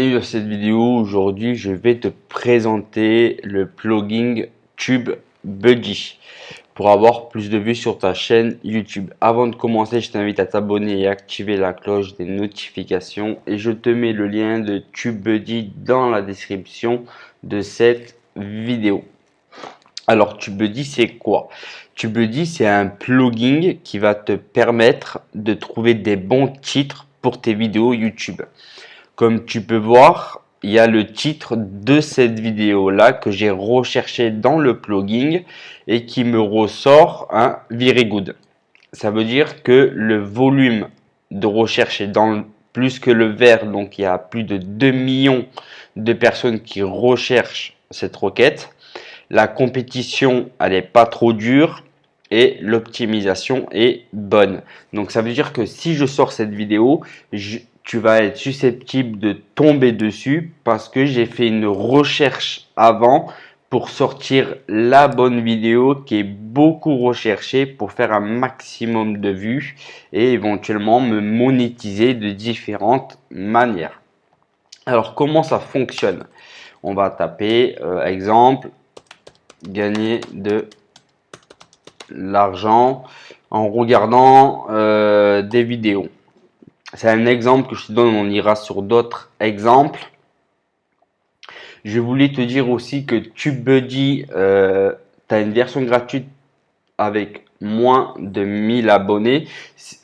Bienvenue dans cette vidéo. Aujourd'hui, je vais te présenter le plugin TubeBuddy pour avoir plus de vues sur ta chaîne YouTube. Avant de commencer, je t'invite à t'abonner et activer la cloche des notifications et je te mets le lien de TubeBuddy dans la description de cette vidéo. Alors, TubeBuddy, c'est quoi? TubeBuddy, c'est un plugin qui va te permettre de trouver des bons titres pour tes vidéos YouTube. Comme tu peux voir, il y a le titre de cette vidéo-là que j'ai recherché dans le plugin et qui me ressort un very good. Ça veut dire que le volume de recherche est dans plus que le vert, donc il y a plus de 2 millions de personnes qui recherchent cette requête. La compétition, elle n'est pas trop dure et l'optimisation est bonne. Donc ça veut dire que si je sors cette vidéo, tu vas être susceptible de tomber dessus parce que j'ai fait une recherche avant pour sortir la bonne vidéo qui est beaucoup recherchée pour faire un maximum de vues et éventuellement me monétiser de différentes manières. Alors comment ça fonctionne? On va taper exemple gagner de l'argent en regardant des vidéos. C'est un exemple que je te donne, on ira sur d'autres exemples. Je voulais te dire aussi que TubeBuddy, tu as une version gratuite avec moins de 1000 abonnés,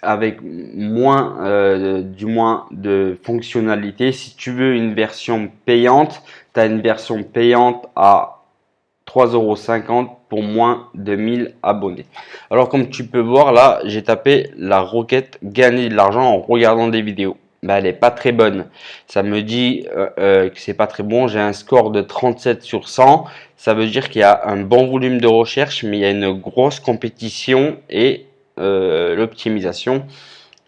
avec moins de fonctionnalités. Si tu veux une version payante, tu as une version payante à 3,50 € pour moins de 1000 abonnés. Alors comme tu peux voir là, j'ai tapé la requête gagner de l'argent en regardant des vidéos. Ben, elle n'est pas très bonne. Ça me dit que c'est pas très bon. J'ai un score de 37 sur 100. Ça veut dire qu'il y a un bon volume de recherche, mais il y a une grosse compétition et l'optimisation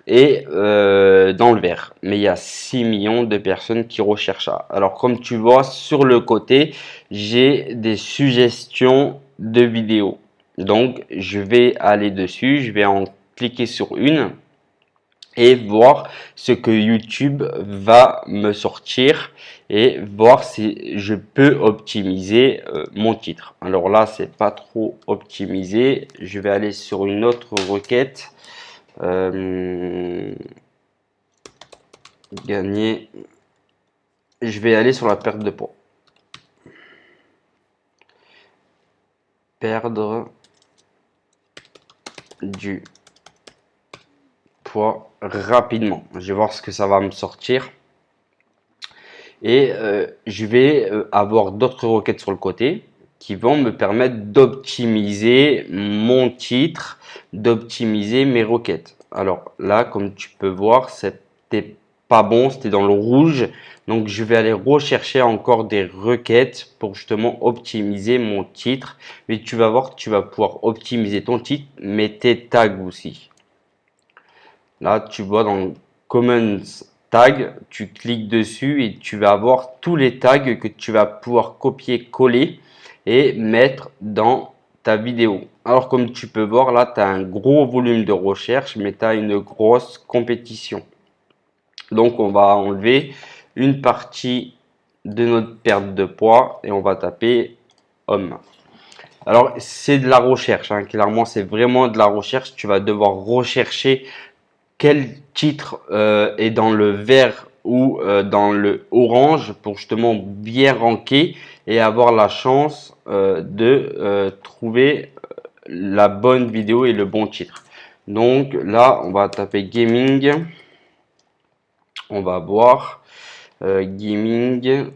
est dans le vert. Mais il y a 6 millions de personnes qui recherchent ça. Alors comme tu vois sur le côté, j'ai des suggestions de vidéos. Donc je vais aller dessus, je vais en cliquer sur une et voir ce que YouTube va me sortir et voir si je peux optimiser mon titre. Alors là, c'est pas trop optimisé. Je vais aller sur une autre requête. Gagner. Je vais aller sur la perte de poids. Perdre du poids rapidement. Je vais voir ce que ça va me sortir. Et je vais avoir d'autres requêtes sur le côté qui vont me permettre d'optimiser mon titre, d'optimiser mes requêtes. Alors là, comme tu peux voir, c'était pas bon, c'était dans le rouge. Donc je vais aller rechercher encore des requêtes pour justement optimiser mon titre. Mais tu vas voir que tu vas pouvoir optimiser ton titre, mais tes tags aussi. Là, tu vois dans Comments Tag, tu cliques dessus et tu vas avoir tous les tags que tu vas pouvoir copier-coller et mettre dans ta vidéo. Alors comme tu peux voir là, tu as un gros volume de recherche, mais tu as une grosse compétition. Donc on va enlever une partie de notre perte de poids et on va taper homme. Alors c'est de la recherche, hein. Clairement c'est vraiment de la recherche. Tu vas devoir rechercher quel titre est dans le vert ou dans le orange pour justement bien ranker et avoir la chance de trouver la bonne vidéo et le bon titre. Donc là, on va taper gaming. On va voir gaming.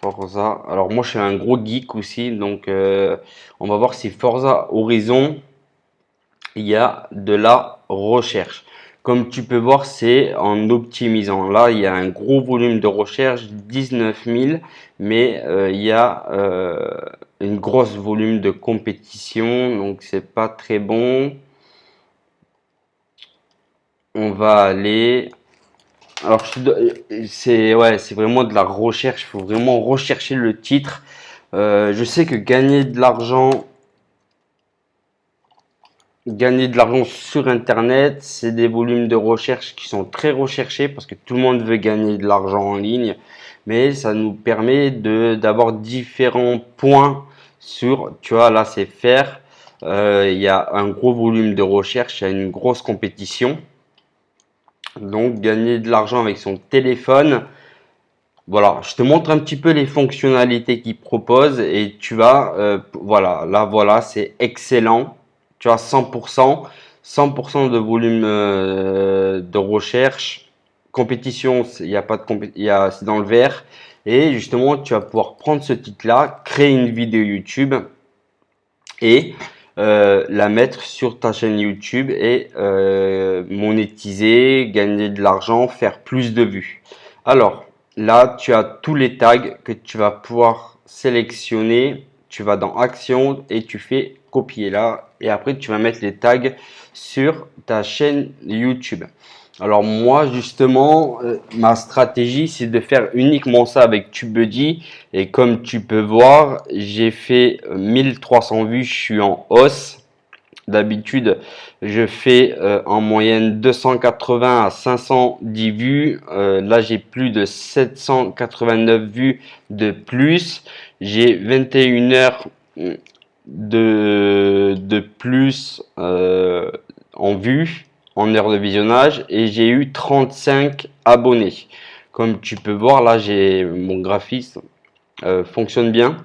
Forza. Alors moi je suis un gros geek aussi, donc on va voir si Forza Horizon il y a de la recherche. Comme tu peux voir, c'est en optimisant. Là, il y a un gros volume de recherche, 19 000, mais il y a une grosse volume de compétition, donc c'est pas très bon. On va aller. Alors, c'est vraiment de la recherche. Il faut vraiment rechercher le titre. Je sais que gagner de l'argent Gagner de l'argent sur Internet, c'est des volumes de recherche qui sont très recherchés parce que tout le monde veut gagner de l'argent en ligne, mais ça nous permet d'avoir différents points sur, tu vois, là c'est faire, il y a un gros volume de recherche, il y a une grosse compétition, donc gagner de l'argent avec son téléphone. Voilà, je te montre un petit peu les fonctionnalités qu'il propose et tu vas, voilà, là voilà, c'est excellent. Tu as 100%, 100% de volume de recherche. Compétition, il y a pas de c'est dans le vert. Et justement, tu vas pouvoir prendre ce titre-là, créer une vidéo YouTube et la mettre sur ta chaîne YouTube et monétiser, gagner de l'argent, faire plus de vues. Alors là, tu as tous les tags que tu vas pouvoir sélectionner. Tu vas dans Action et tu fais copier là. Et après, tu vas mettre les tags sur ta chaîne YouTube. Alors moi, justement, ma stratégie, c'est de faire uniquement ça avec TubeBuddy. Et comme tu peux voir, j'ai fait 1300 vues, je suis en hausse. D'habitude, je fais en moyenne 280 à 510 vues. Là, j'ai plus de 789 vues de plus. J'ai 21 heures de plus en vues, en heures de visionnage. Et j'ai eu 35 abonnés. Comme tu peux voir, là, j'ai mon graphisme fonctionne bien.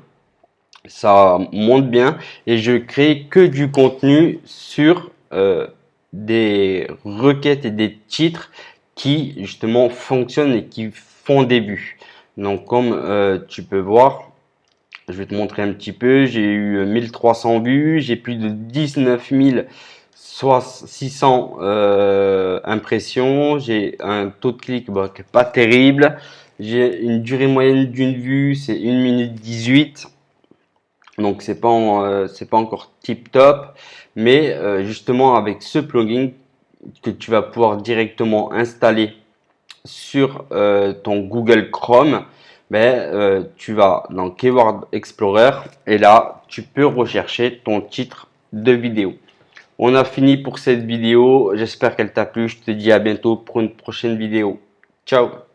Ça monte bien et je crée que du contenu sur des requêtes et des titres qui justement fonctionnent et qui font des vues. Donc comme tu peux voir, je vais te montrer un petit peu, j'ai eu 1300 vues, j'ai plus de 19 600 impressions, j'ai un taux de clic qui est pas terrible, j'ai une durée moyenne d'une vue, c'est 1 minute 18. Donc c'est pas encore tip top, mais justement avec ce plugin que tu vas pouvoir directement installer sur ton Google Chrome, tu vas dans Keyword Explorer et là tu peux rechercher ton titre de vidéo. On a fini pour cette vidéo, j'espère qu'elle t'a plu, je te dis à bientôt pour une prochaine vidéo. Ciao!